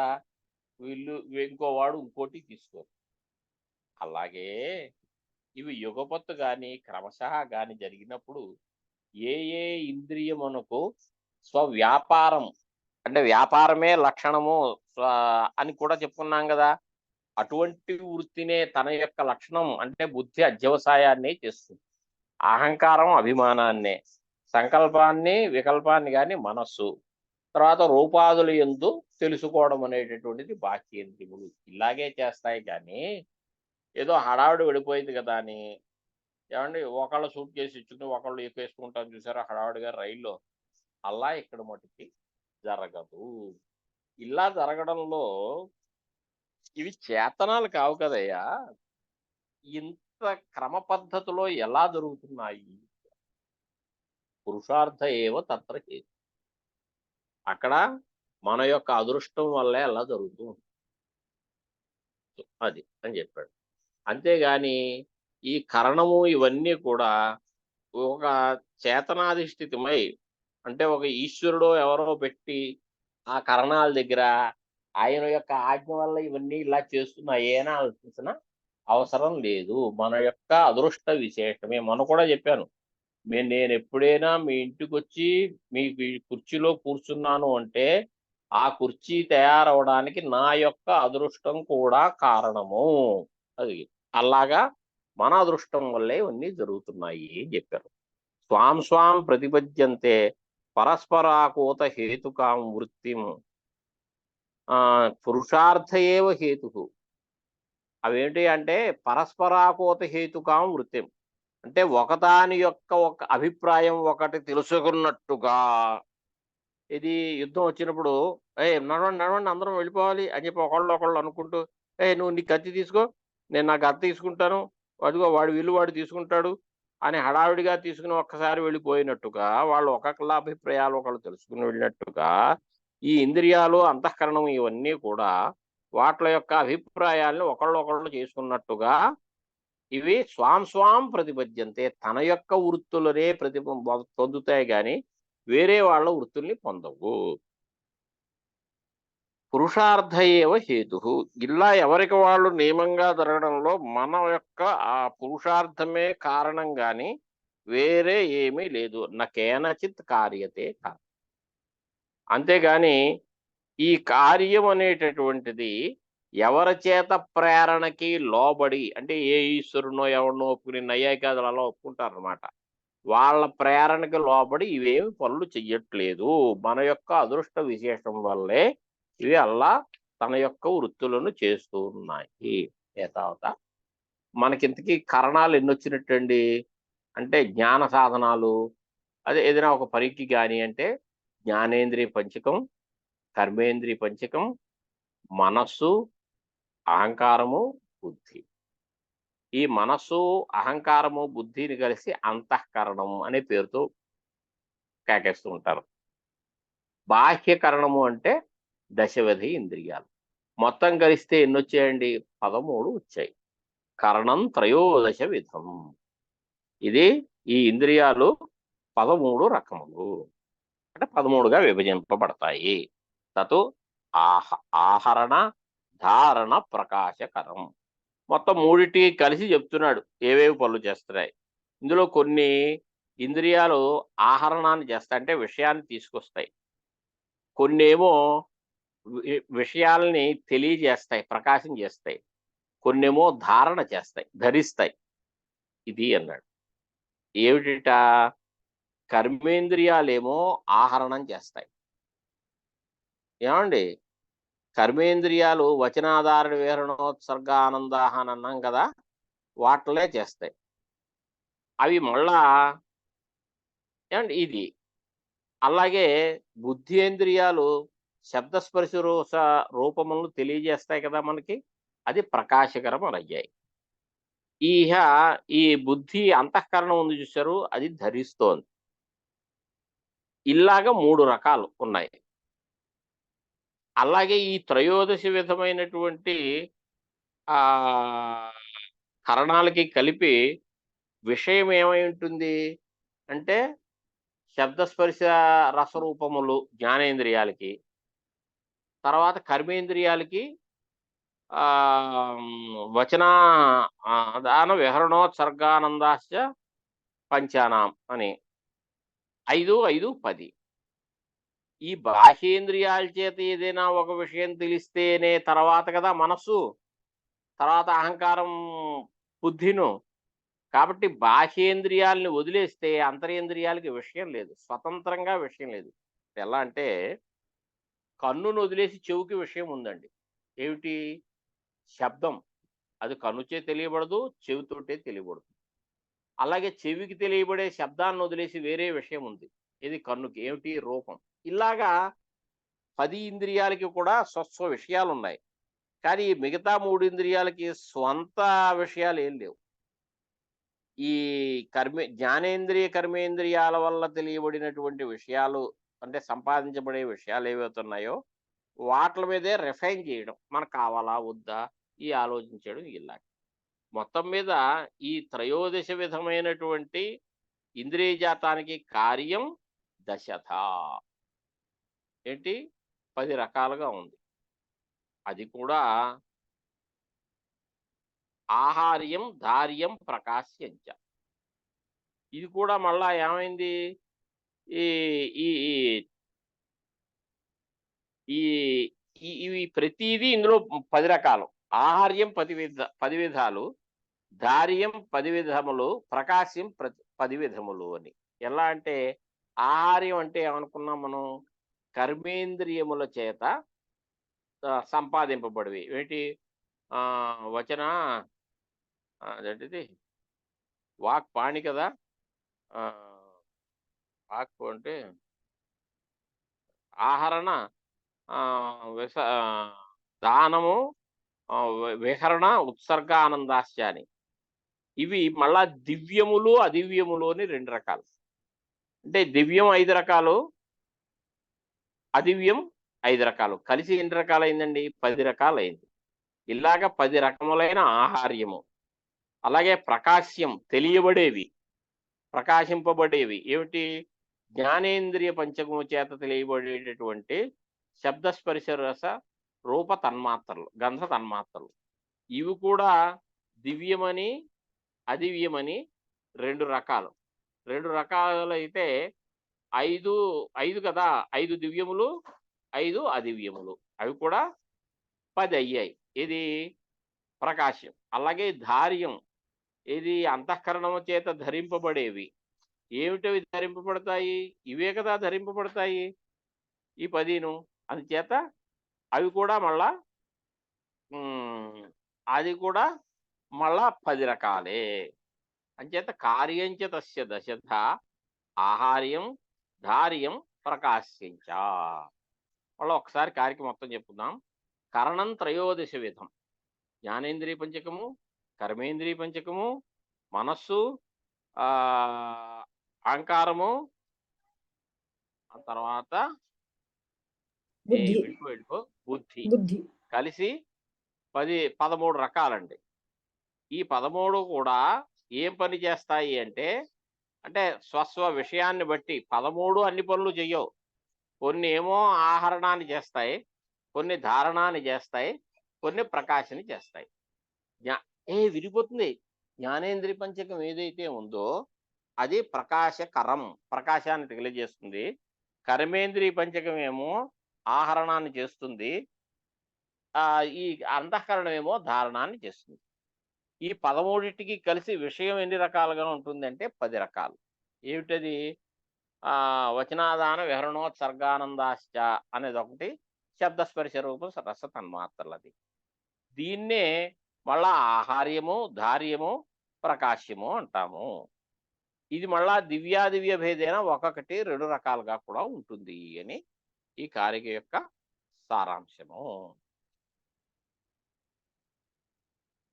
వీళ్ళు ఇంకోవాడు ఇంకోటి తీసుకోరు. అలాగే ఇవి యుగపత్తు కానీ క్రమశః కానీ జరిగినప్పుడు ఏ ఏ ఇంద్రియమునకు స్వవ్యాపారం అంటే వ్యాపారమే లక్షణము అని కూడా చెప్పుకున్నాం కదా. అటువంటి వృత్తినే తన యొక్క లక్షణం అంటే బుద్ధి అధ్యవసాయాన్ని చేస్తుంది. అహంకారం అభిమానాన్నే, సంకల్పాన్ని వికల్పాన్ని కానీ మనస్సు, తర్వాత రూపాదుల యందు తెలుసుకోవడం అనేటటువంటిది బాహ్యేంద్రియములు ఇలాగే చేస్తాయి. కానీ ఏదో హడావిడి వెళ్ళిపోయింది కదా అని ఏమండి ఒకళ్ళు సూట్ కేసు ఇచ్చుకుని ఒకళ్ళు ఎక్కేసుకుంటాం చూసారా హడావిడిగా రైల్లో, అలా ఇక్కడ మటుకి జరగదు. ఇలా జరగడంలో ఇవి చేతనాలు కావు కదయ్యా, ఇంత క్రమ పద్ధతిలో ఎలా జరుగుతున్నాయి? పురుషార్థ ఏవ తత్ర హేతు. అక్కడ మన యొక్క అదృష్టం వల్లే అలా జరుగుతూ ఉంటుంది. అది అని చెప్పాడు. అంతేగాని ఈ కరణము ఇవన్నీ కూడా ఒక చేతనాధిష్ఠితమై అంటే ఒక ఈశ్వరుడు ఎవరో పెట్టి ఆ కరణాల దగ్గర ఆయన యొక్క ఆజ్ఞ వల్ల ఇవన్నీ ఇలా చేస్తున్నాయేనా ఆలోచించిన అవసరం లేదు. మన యొక్క అదృష్ట విశేషమే. మొన్న కూడా చెప్పాను, నేను ఎప్పుడైనా మీ ఇంటికి వచ్చి మీకు ఈ కుర్చీలో కూర్చున్నాను అంటే ఆ కుర్చీ తయారవడానికి నా యొక్క అదృష్టం కూడా కారణము. అది అలాగా మన అదృష్టం వల్లే ఇవన్నీ జరుగుతున్నాయి అని చెప్పారు. స్వాం స్వాం ప్రతిపద్యంతే పరస్పరాకూత హేతుకాం వృత్తిం పురుషార్థ ఏవ హేతు. అవేంటి అంటే పరస్పరాకూత హేతుకాం వృత్తిం అంటే ఒకదాని యొక్క ఒక అభిప్రాయం ఒకటి తెలుసుకున్నట్టుగా. ఇది యుద్ధం వచ్చినప్పుడు నడవండి నడవండి అందరం వెళ్ళిపోవాలి అని చెప్పి ఒకళ్ళు అనుకుంటూ నువ్వు నీ కత్తి తీసుకో, నేను నా గత్త తీసుకుంటాను, అదిగో వాడు విల్లు వాడు తీసుకుంటాడు అని హడావిడిగా తీసుకుని ఒక్కసారి వెళ్ళిపోయినట్టుగా వాళ్ళు ఒక్కొక్కళ్ళ అభిప్రాయాలు ఒకళ్ళు తెలుసుకుని వెళ్ళినట్టుగా ఈ ఇంద్రియాలు అంతఃకరణం ఇవన్నీ కూడా వాటి యొక్క అభిప్రాయాలను ఒకళ్ళు చేసుకున్నట్టుగా ఇవి స్వాం స్వాం ప్రతిపద్యంతే తన యొక్క వృత్తులనే పొందుతాయి కానీ వేరే వాళ్ళ వృత్తుల్ని పొందవు. పురుషార్థ ఏవ హేతు. ఇలా ఎవరికి వాళ్ళు నియమంగా జరగడంలో మన యొక్క ఆ పురుషార్థమే కారణం కానీ వేరే ఏమీ లేదు. కేనచిత్ కార్యతే కాదు. అంతేగాని ఈ కార్యం అనేటటువంటిది ఎవరి చేత ప్రేరణకి లోబడి, అంటే ఏ ఈశ్వరునో ఎవరినో ఒప్పుకుని నైయాయికాదులు అలా ఒప్పుకుంటారనమాట. వాళ్ళ ప్రేరణకి లోబడి ఇవేమి పనులు చెయ్యట్లేదు. మన యొక్క అదృష్ట విశేషం వల్లే ఇవి అల్లా తన యొక్క వృత్తులను చేస్తూ ఉన్నాయి. ఏతావత మనకింతకీ కరణాలు ఎన్నొచ్చినట్టండి? అంటే జ్ఞాన సాధనాలు, అదే ఏదైనా ఒక పనికి గాని అంటే జ్ఞానేంద్రియ పంచకం, కర్మేంద్రియ పంచకం, మనస్సు, అహంకారము, బుద్ధి. ఈ మనస్సు, అహంకారము, బుద్ధిని కలిసి అంతఃకరణం అనే పేరుతో కేకేస్తూ ఉంటారు. బాహ్యకరణము అంటే దశవిధి ఇంద్రియాలు. మొత్తం కలిస్తే ఎన్నొచ్చాయండి? 13 వచ్చాయి. కరణం త్రయోదశ విధం. ఇది ఈ ఇంద్రియాలు 13 రకములు. అంటే 13గా విభజింపబడతాయి. తతు ఆహరణ, ధారణ, ప్రకాశకరం. మొత్తం మూడిటికి కలిసి చెప్తున్నాడు ఏవేవి పనులు చేస్తున్నాయి. ఇందులో కొన్ని ఇంద్రియాలు ఆహరణాన్ని చేస్తాయి, అంటే విషయాన్ని తీసుకొస్తాయి. కొన్నేమో విషయాల్ని తెలియజేస్తాయి, ప్రకాశం చేస్తాయి. కొన్నేమో ధారణ చేస్తాయి, ధరిస్తాయి. ఇది అన్నాడు. ఏమిటిట? కర్మేంద్రియాలేమో ఆహరణం చేస్తాయి. ఏమండి? కర్మేంద్రియాలు వచనాధారణ విహరణోత్సర్గ ఆనందాహ అని అన్నాం కదా, వాటిలే చేస్తాయి. అవి మళ్ళా ఏమండి ఇది. అలాగే బుద్ధేంద్రియాలు శబ్దస్పర్శ రూపములను తెలియజేస్తాయి కదా మనకి, అది ప్రకాశకరం అని అయ్యాయి. ఈ బుద్ధి అంతఃకరణం ఉంది చూశారు, అది ధరిస్తోంది. ఇలాగా 3 రకాలు ఉన్నాయి. అలాగే ఈ త్రయోదశి విధమైనటువంటి ఆ కరణాలకి కలిపి విషయం ఏమై ఉంటుంది అంటే, శబ్దస్పర్శ రసరూపములు జ్ఞానేంద్రియాలకి, తర్వాత కర్మేంద్రియాలకి వచన దాన విహరణోత్సర్గానందాశ్చ పంచానాం అని 5, 5, 10. ఈ బాహ్యేంద్రియాల చేత ఏదైనా ఒక విషయం తెలిస్తేనే తర్వాత కదా మనస్సు, తర్వాత అహంకారం, బుద్ధిను. కాబట్టి బాహ్యేంద్రియాలని వదిలేస్తే అంతరేంద్రియాలకి విషయం లేదు, స్వతంత్రంగా విషయం లేదు. ఎలా అంటే కన్నును వదిలేసి చెవుకి విషయం ఉందండి. ఏమిటి? శబ్దం. అది కన్నుచే తెలియబడదు, చెవితోటే తెలియబడదు. అలాగే చెవికి తెలియబడే శబ్దాన్ని వదిలేసి వేరే విషయం ఉంది. ఇది కన్నుకి. ఏమిటి? రూపం. ఇలాగా 10 ఇంద్రియాలకి కూడా స్వస్వ విషయాలు ఉన్నాయి. కానీ ఈ మిగతా 3 ఇంద్రియాలకి స్వంత విషయాలు ఏం లేవు. ఈ జ్ఞానేంద్రియ కర్మేంద్రియాల వల్ల తెలియబడినటువంటి విషయాలు, అంటే సంపాదించబడే విషయాలు ఏవైతున్నాయో వాటి మీదే రిఫైన్ చేయడం, మనకు కావాలా వద్దా ఈ ఆలోచించడం. ఇలా మొత్తం మీద ఈ త్రయోదశ విధమైనటువంటి ఇంద్రియ జాతానికి కార్యం దశథ. ఏంటి? 10 రకాలుగా ఉంది. అది కూడా ఆహార్యం, ధార్యం, ప్రకాశ్యంచ. ఇది కూడా మళ్ళా ఏమైంది? ఈ ఈ ఈ ఇవి ప్రతిదీ ఇందులో 10 రకాలు. ఆహార్యం 10 విధాలు, ధార్యం 10 విధములు, ప్రకాశ్యం 10 విధములు అని. ఎలా అంటే ఆహార్యం అంటే ఏమనుకున్నాం మనం? కర్మేంద్రియముల చేత సంపాదింపబడివి. ఏంటి? వచన అదేంటిది వాక్ పాణి కదా. వాక్ అంటే ఆహరణ, దానము, విహరణ, ఉత్సర్గ ఆనందాస్య అని. ఇవి మళ్ళా దివ్యములు, అదివ్యములు అని 2 రకాలు. అంటే దివ్యం 5 రకాలు, అదివ్యం 5 రకాలు. కలిసి ఎన్ని రకాలైందండి? 10 రకాలైంది. ఇలాగ 10 రకములైన ఆహార్యము. అలాగే ప్రకాశ్యం, తెలియబడేవి, ప్రకాశింపబడేవి. ఏమిటి? జ్ఞానేంద్రియ పంచకము చేత తెలియబడేటటువంటి శబ్దస్పర్శ రస రూప తన్మాత్రలు, గంధ తన్మాత్రలు. ఇవి కూడా దివ్యమని, అదివ్యమని 2 రకాలు. 2 రకాలైతే 5, 5 కదా! 5 దివ్యములు, 5 అదివ్యములు. అవి కూడా 10 అయ్యాయి. ఇది ప్రకాశ్యం. అలాగే ధార్యం. ఇది అంతఃకరణము చేత ధరింపబడేవి. ఏమిటవి ధరింపబడతాయి? ఇవే కదా ధరింపబడతాయి. ఈ 10ను. అందుచేత అవి కూడా మళ్ళా అది కూడా మళ్ళా 10 రకాలే. అంచేత కార్యంచ తస్య దశధ ఆహార్యం ధార్యం ప్రకాశ్యంచ. మళ్ళీ ఒకసారి కార్యక్రమం మొత్తం చెప్పుకుందాం. కరణం త్రయోదశ విధం. జ్ఞానేంద్రియ పంచకము, కర్మేంద్రియ పంచకము, మనస్సు, అహంకారము, ఆ తర్వాత వెళ్ళిపో బుద్ధి కలిసి 13 రకాలండి. ఈ 13 కూడా ఏం పని చేస్తాయి అంటే స్వస్వ విషయాన్ని బట్టి 13 అన్ని పనులు చెయ్యవు. కొన్ని ఏమో ఆహరణాన్ని చేస్తాయి, కొన్ని ధారణాన్ని చేస్తాయి, కొన్ని ప్రకాశని చేస్తాయి. విరిపోతుంది. జ్ఞానేంద్రియ పంచకం ఏదైతే ఉందో అది ప్రకాశకరం, ప్రకాశాన్ని తెలియజేస్తుంది. కర్మేంద్రియ పంచకం ఏమో ఆహరణాన్ని చేస్తుంది, ఈ అంతఃకరణం ఏమో ధారణాన్ని చేస్తుంది. ఈ 13టికి కలిసి విషయం ఎన్ని రకాలుగా ఉంటుందంటే 10 రకాలు. ఏమిటది? వచనాదాన విహరణోత్సర్గానందాశ్చ అనేది ఒకటి, శబ్దస్పర్శ రూపం రస తన్మాత్రలది. దీన్నే మళ్ళా ఆహార్యము, ధార్యము, ప్రకాశ్యము అంటాము. ఇది మళ్ళా దివ్యాదివ్య భేదైన ఒక్కొక్కటి 2 రకాలుగా కూడా ఉంటుంది అని ఈ కారిక యొక్క సారాంశము.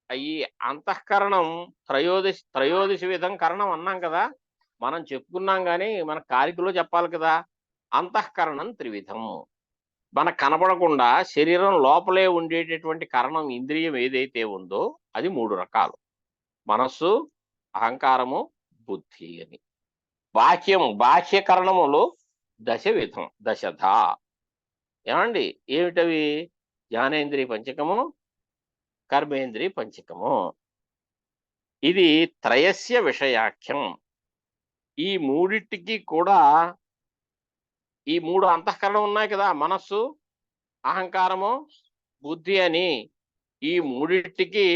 ఈ అంతఃకరణం త్రయోదశి విధం కరణం అన్నాం కదా, మనం చెప్పుకున్నాం కానీ మన కారికలో చెప్పాలి కదా. అంతఃకరణం త్రివిధం. మనకు కనబడకుండా శరీరం లోపలే ఉండేటటువంటి కరణం, ఇంద్రియం ఏదైతే ఉందో అది 3 రకాలు. మనస్సు, అహంకారము, బుద్ధి అని. బాహ్యకరణములు దశవిధం, దశధ. ఏమండి? ఏమిటవి? జ్ఞానేంద్రియ పంచకము, కర్మేంద్రియ పంచకము. ఇది త్రయస్య విషయాఖ్యం. ఈ మూడిటికి కూడా ఈ 3 అంతఃకరణం ఉన్నాయి కదా, మనస్సు, అహంకారము, బుద్ధి అని. ఈ మూడిటికి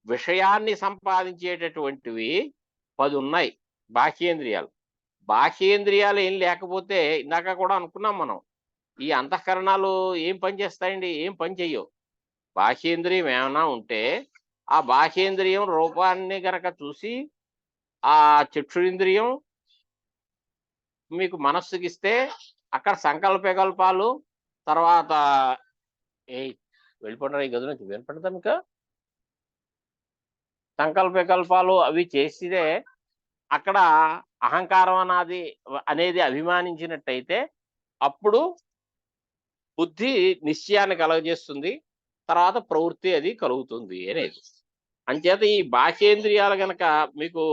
విషయాన్ని సంపాదించేటటువంటివి 10 ఉన్నాయి బాహ్యేంద్రియాలు. బాహ్యేంద్రియాలు ఏం లేకపోతే ఇందాక కూడా అనుకున్నాం మనం, ఈ అంతఃకరణాలు ఏం పని చేస్తాయండి? ఏం పని చెయ్యవు. బాహ్యేంద్రియం ఏమైనా ఉంటే ఆ బాహ్యేంద్రియం రూపాన్ని గనక చూసి, ఆ చక్షురింద్రియం మీకు మనస్సుకిస్తే అక్కడ సంకల్పకల్పాలు, తర్వాత వెళ్ళిపోండి ఈ గది నుంచి, వినపడతా మీకు? సంకల్పకల్పాలు అవి చేసిదే అక్కడ అహంకారం అనేది అభిమానించినట్టయితే అప్పుడు బుద్ధి నిశ్చయాన్ని కలుగజేస్తుంది, తర్వాత ప్రవృత్తి అది కలుగుతుంది అనేది. అంచేత ఈ బాహ్యేంద్రియాలు గనక మీకు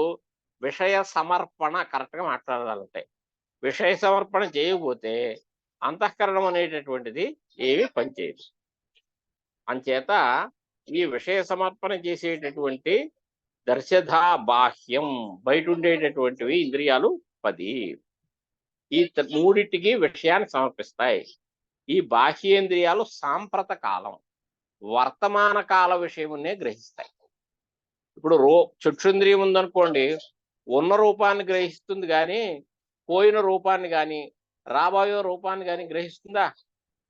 విషయ సమర్పణ కరెక్ట్గా మాట్లాడాలంటే, విషయ సమర్పణ చేయకపోతే అంతఃకరణం అనేటటువంటిది ఏమీ పనిచేయదు. అంచేత ఈ విషయ సమర్పణ చేసేటటువంటి దర్శధ బాహ్యం, బయట ఉండేటటువంటివి ఇంద్రియాలు 10. ఈ మూడింటికి విషయాన్ని సమర్పిస్తాయి. ఈ బాహ్యేంద్రియాలు సాంప్రత కాలం, వర్తమాన కాల విషయమునే గ్రహిస్తాయి. ఇప్పుడు చక్షుంద్రియం ఉందనుకోండి, ఉన్న రూపాన్ని గ్రహిస్తుంది కానీ పోయిన రూపాన్ని కానీ రాబోయే రూపాన్ని కానీ గ్రహిస్తుందా?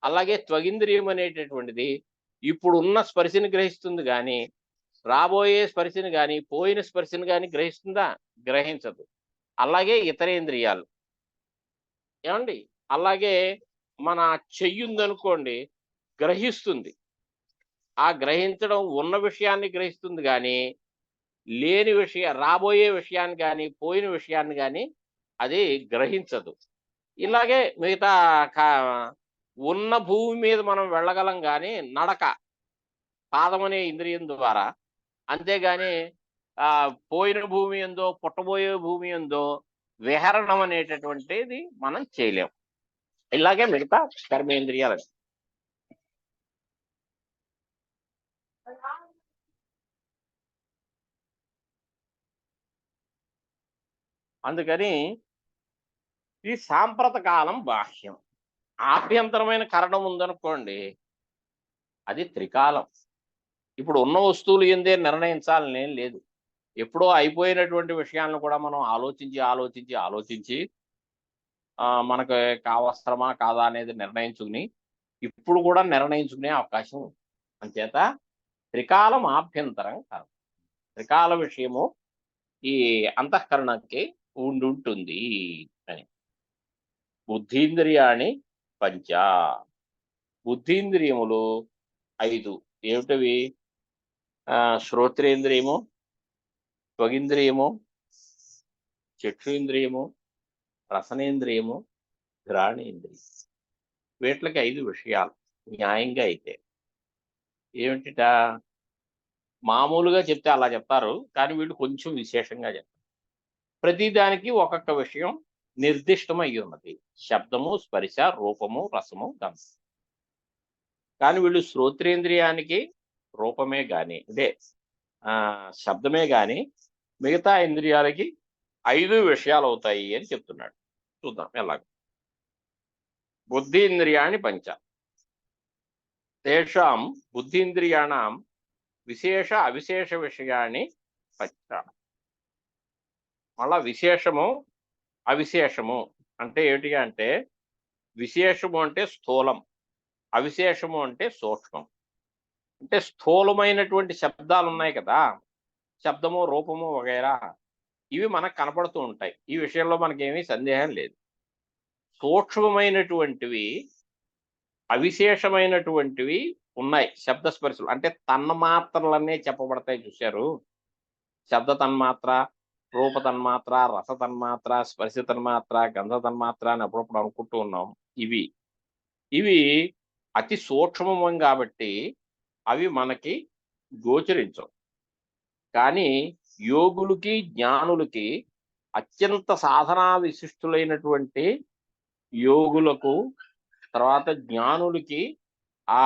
అలాగే త్వగింద్రియం అనేటటువంటిది ఇప్పుడు ఉన్న స్పర్శని గ్రహిస్తుంది కానీ రాబోయే స్పర్శని కానీ పోయిన స్పర్శని కానీ గ్రహిస్తుందా? గ్రహించదు. అలాగే ఇతరేంద్రియాలు. ఏమండి? అలాగే మన చెయ్యి ఉందనుకోండి, గ్రహిస్తుంది. ఆ గ్రహించడం ఉన్న విషయాన్ని గ్రహిస్తుంది కానీ లేని రాబోయే విషయాన్ని కానీ పోయిన విషయాన్ని కానీ అది గ్రహించదు. ఇలాగే మిగతా ఉన్న భూమి మీద మనం వెళ్ళగలం కానీ నడక పాదం అనే ఇంద్రియం ద్వారా, అంతేగాని పోయిన భూమి ఎందో పుట్టబోయే భూమి ఎందో విహరణం అనేటటువంటిది మనం చేయలేం. ఇలాగే మిగతా కర్మేంద్రియాలు. అందుకని ఈ సాంప్రత కాలం బాహ్యం. ఆభ్యంతరమైన కరణం ఉందనుకోండి, అది త్రికాలం. ఇప్పుడు ఉన్న వస్తువులు ఎందే నిర్ణయించాలనేం లేదు. ఎప్పుడో అయిపోయినటువంటి విషయాలను కూడా మనం ఆలోచించి మనకు అవసరమా కాదా అనేది నిర్ణయించుకుని, ఇప్పుడు కూడా నిర్ణయించుకునే అవకాశం ఉంది. అంచేత త్రికాలం ఆభ్యంతరం కాదు. త్రికాల విషయము ఈ అంతఃకరణకి ఉండుంటుంది అని. బుద్ధీంద్రియాణి పంచ. బుద్ధీంద్రియములు 5. ఏమిటవి? శ్రోత్రేంద్రియము, త్వగింద్రియము, చక్షుంద్రియము, రసనేంద్రియము, ఘ్రాణేంద్రియం. వీటికి 5 విషయాలు న్యాయంగా అయితే. ఏమిటిట? మామూలుగా చెప్తే అలా చెప్తారు, కానీ వీళ్ళు కొంచెం విశేషంగా చెప్తారు. ప్రతిదానికి ఒక్కొక్క విషయం నిర్దిష్టమై ఉన్నది. శబ్దము, స్పర్శ, రూపము, రసము, గంధం. కానీ వీళ్ళు శ్రోత్రేంద్రియానికి రూపమే గాని, ఇదే శబ్దమే గాని, మిగతా ఇంద్రియాలకి 5 విషయాలు అవుతాయి అని చెప్తున్నాడు. చూద్దాం ఎలాగ. బుద్ధీంద్రియాణి పంచ. తేషాం బుద్ధీంద్రియాణం విశేష అవిశేష విషయాన్ని పంచ. మళ్ళా విశేషము అవిశేషము అంటే ఏమిటి అంటే, విశేషము అంటే స్థూలం, అవిశేషము అంటే సూక్ష్మం. అంటే స్థూలమైనటువంటి శబ్దాలు ఉన్నాయి కదా, శబ్దము, రూపము వగైరా, ఇవి మనకు కనపడుతూ ఉంటాయి. ఈ విషయంలో మనకేమీ సందేహం లేదు. సూక్ష్మమైనటువంటివి, అవిశేషమైనటువంటివి ఉన్నాయి. శబ్ద స్పర్శలు అంటే తన్మాత్రలనే చెప్పబడతాయి, చూశారు? శబ్ద తన్మాత్ర, రూప తన్మాత్ర, రస తన్మాత్ర, స్పర్శ తన్మాత్ర, గంధ తన్మాత్ర అని అప్పుడప్పుడు అనుకుంటూ ఉన్నాం. ఇవి ఇవి అతి సూక్ష్మం కాబట్టి అవి మనకి గోచరించవు. కానీ యోగులకి, జ్ఞానులకి, అత్యంత సాధనా విశిష్టులైనటువంటి యోగులకు, తర్వాత జ్ఞానులకి ఆ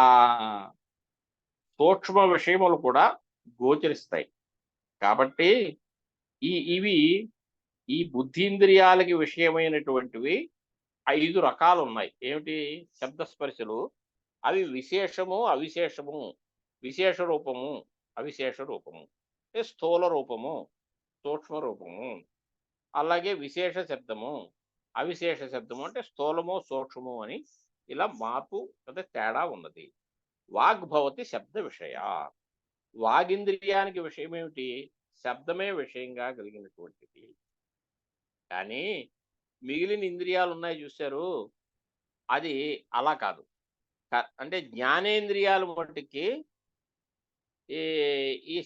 సూక్ష్మ విషయములు కూడా గోచరిస్తాయి. కాబట్టి ఇవి ఈ బుద్ధీంద్రియాలకి విషయమైనటువంటివి 5 రకాలు ఉన్నాయి. ఏమిటి? శబ్దస్పర్శలు. అవి విశేషము, అవిశేషము, విశేష రూపము, అవిశేష రూపము, అంటే స్థూల రూపము, సూక్ష్మ రూపము. అలాగే విశేష శబ్దము, అవిశేష శబ్దము అంటే స్థూలము, సూక్ష్మము అని ఇలా మార్పు అంటే తేడా ఉన్నది. వాగ్భవతి శబ్ద విషయ. వాగింద్రియానికి విషయం ఏమిటి? శబ్దమే విషయంగా కలిగినటువంటిది. కానీ మిగిలిన ఇంద్రియాలు ఉన్నాయి, చూశారు? అది అలా కాదు. అంటే జ్ఞానేంద్రియాలు మట్టుకి ఈ ఈ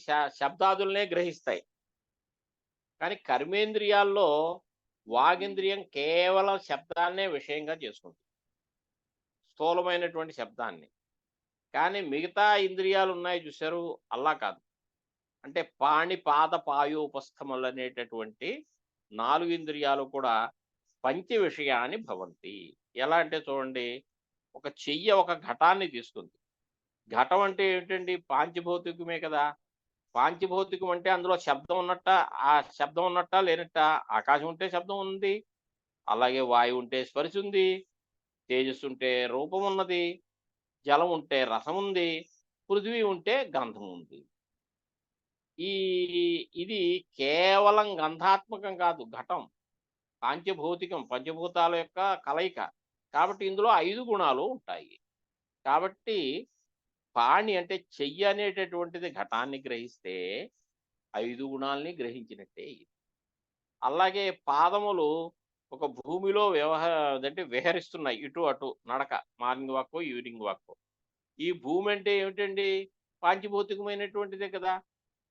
శబ్దాదులనే గ్రహిస్తాయి. కానీ కర్మేంద్రియాల్లో వాగింద్రియం కేవలం శబ్దాన్నే విషయంగా చేసుకుంటుంది, స్థూలమైనటువంటి శబ్దాన్ని. కానీ మిగతా ఇంద్రియాలు ఉన్నాయి, చూశారు? అలా కాదు. అంటే పాణి, పాద, పాయోపస్థములు అనేటటువంటి 4 ఇంద్రియాలు కూడా పంచ విషయాన్ని భవంతి. ఎలా అంటే చూడండి, ఒక చెయ్యి ఒక ఘటాన్ని తీసుకుంది. ఘటం అంటే ఏంటండి? పాంచభౌతికమే కదా. పాంచభౌతికం అంటే అందులో శబ్దం ఉన్నట్ట, ఆ శబ్దం ఉన్నట్ట లేనట్ట? ఆకాశం ఉంటే శబ్దం ఉంది, అలాగే వాయువు ఉంటే స్పర్శ ఉంది, తేజస్సు ఉంటే రూపం ఉన్నది, జలం ఉంటే రసం ఉంది, పృథివీ ఉంటే గంధం ఉంది. ఇది కేవలం గంధాత్మకం కాదు, ఘటం పాంచభౌతికం, పంచభూతాల యొక్క కలయిక. కాబట్టి ఇందులో 5 గుణాలు ఉంటాయి. కాబట్టి పాణి అంటే చెయ్యి అనేటటువంటిది ఘటాన్ని గ్రహిస్తే 5 గుణాలని గ్రహించినట్టే ఇది. అలాగే పాదములు ఒక భూమిలో అంటే విహరిస్తున్నాయి, ఇటు అటు నడక, మార్నింగ్ వాక్, ఈవినింగ్ వాక్. ఈ భూమి అంటే ఏమిటండి? పాంచభౌతికమైనటువంటిదే కదా.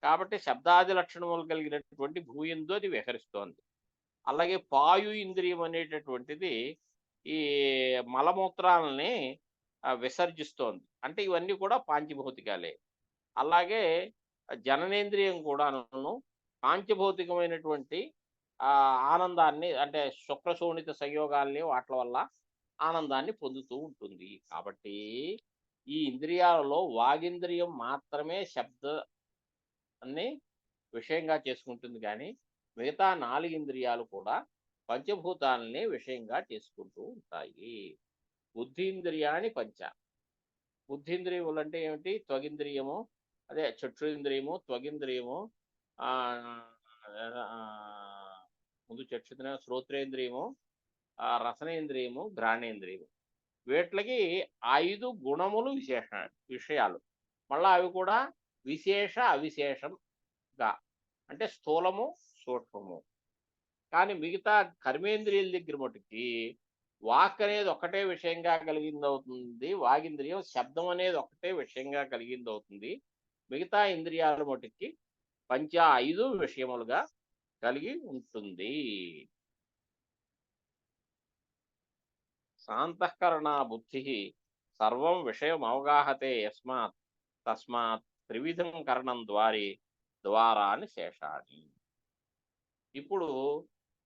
కాబట్టి శబ్దాది లక్షణములు కలిగినటువంటి భూయందు అది విహరిస్తోంది. అలాగే పాయు ఇంద్రియం అనేటటువంటిది ఈ మలమూత్రాలని విసర్జిస్తోంది. అంటే ఇవన్నీ కూడా పాంచభౌతికాలే. అలాగే జననేంద్రియం కూడాను పాంచభౌతికమైనటువంటి ఆనందాన్ని, అంటే శుక్రశోణిత సంయోగాల్ని వాటి వల్ల ఆనందాన్ని పొందుతూ ఉంటుంది. కాబట్టి ఈ ఇంద్రియాలలో వాగింద్రియం మాత్రమే శబ్దాన్ని విషయంగా చేసుకుంటుంది, కానీ మిగతా 4 ఇంద్రియాలు కూడా పంచభూతాలని విషయంగా చేసుకుంటూ ఉంటాయి. బుద్ధీంద్రియాణి పంచ. బుద్ధీంద్రియములు అంటే ఏమిటి? త్వగింద్రియము, అదే చక్షురింద్రియము, త్వగింద్రియము, ఆ, ఆ, ముందు చక్షుంద్రియం, శ్రోత్రేంద్రియము, రసనేంద్రియము, ఘ్రాణేంద్రియము. వీటికి 5 గుణములు విషయాలు. మళ్ళా అవి కూడా విశేష అవిశేషంగా, అంటే స్థూలము సూక్ష్మము. కానీ మిగతా కర్మేంద్రియాల దగ్గర మటుకి వాక్ అనేది ఒకటే విషయంగా కలిగింది అవుతుంది, వాగింద్రియం శబ్దం అనేది ఒకటే విషయంగా కలిగింది అవుతుంది. మిగతా ఇంద్రియాల మటుకి 5 విషయములుగా కలిగి ఉంటుంది. శాంతఃకరణ బుద్ధి సర్వం విషయం అవగాహతే యస్మాత్ తస్మాత్ త్రివిధం కరణం ద్వారాని శేషాన్ని. ఇప్పుడు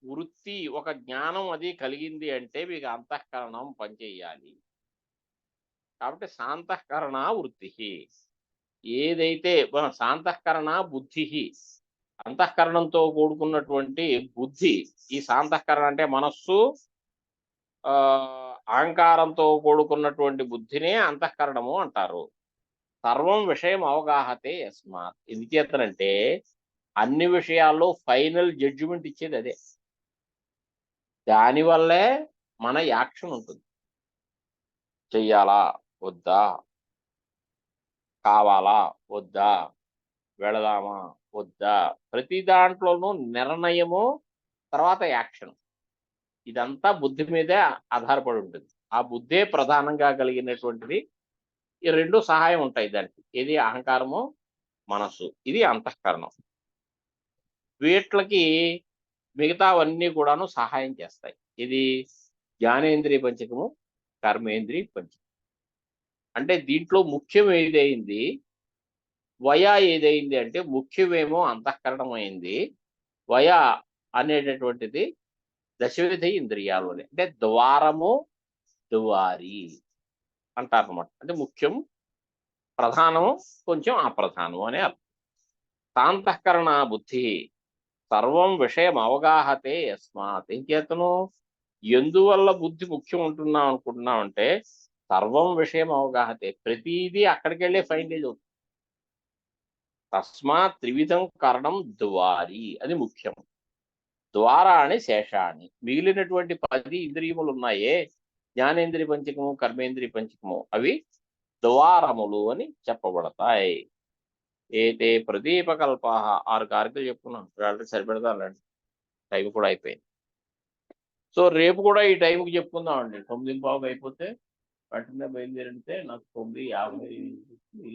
వృత్తి, ఒక జ్ఞానం అది కలిగింది అంటే మీకు అంతఃకరణం పనిచేయాలి. కాబట్టి శాంతఃకరణ వృత్తి, ఏదైతే శాంతఃకరణ బుద్ధి, అంతఃకరణంతో కూడుకున్నటువంటి బుద్ధి. ఈ శాంతఃకరణ అంటే మనస్సు, అహంకారంతో కూడుకున్నటువంటి బుద్ధినే అంతఃకరణము అంటారు. సర్వం విషయం అవగాహతే యస్మాత్. ఎందుచేతనంటే అన్ని విషయాల్లో ఫైనల్ జడ్జిమెంట్ ఇచ్చేది అదే. దానివల్లే మన యాక్షన్ ఉంటుంది. చెయ్యాలా వద్దా, కావాలా వద్దా, వెళదామా వద్దా, ప్రతి దాంట్లోనూ నిర్ణయము, తర్వాత యాక్షన్. ఇదంతా బుద్ధి మీదే ఆధారపడి ఉంటుంది. ఆ బుద్ధే ప్రధానంగా కలిగినటువంటిది. ఈ 2 సహాయం ఉంటాయి దానికి. ఇది అహంకారము, మనస్సు, ఇది అంతఃకరణం. వీట్లకి మిగతావన్నీ కూడాను సహాయం చేస్తాయి. ఇది జ్ఞానేంద్రియ పంచకము, కర్మేంద్రియ పంచకం. అంటే దీంట్లో ముఖ్యం ఏదైంది, ఏదైంది అంటే ముఖ్యమేమో అంతఃకరణం అయింది. అనేటటువంటిది దశవిధ ఇంద్రియాలు అని, అంటే ద్వారము, దువారి అంటారు అన్నమాట. అంటే ముఖ్యం, ప్రధానము, కొంచెం అప్రధానము అనే అర్థం. శాంతఃకరణ బుద్ధి సర్వం విషయం అవగాహతే యస్మాత్. ఏం చేతను, ఎందువల్ల బుద్ధి ముఖ్యం అనుకుంటున్నాం అంటే సర్వం విషయం అవగాహతే, ప్రతిదీ అక్కడికి వెళ్ళే ఫైండేజ్ అవుతుంది. తస్మాత్ త్రివిధం కరణం ద్వారి, అది ముఖ్యం. ద్వారాని శేషాన్ని, మిగిలినటువంటి 10 ఇంద్రియములు ఉన్నాయే, జ్ఞానేంద్రియ పంచకము, కర్మేంద్రియ పంచకము, అవి ద్వారములు అని చెప్పబడతాయి. ఏతే ప్రదీపకల్ప. 6 కార్యక్రమాలు చెప్పుకున్నాం. వాళ్ళకి సరిపెడతానండి, టైం కూడా అయిపోయింది. సో రేపు కూడా ఈ టైంకి చెప్పుకుందామండి. 9:15 అయిపోతే వెంటనే బయలుదేరితే నాకు 9:50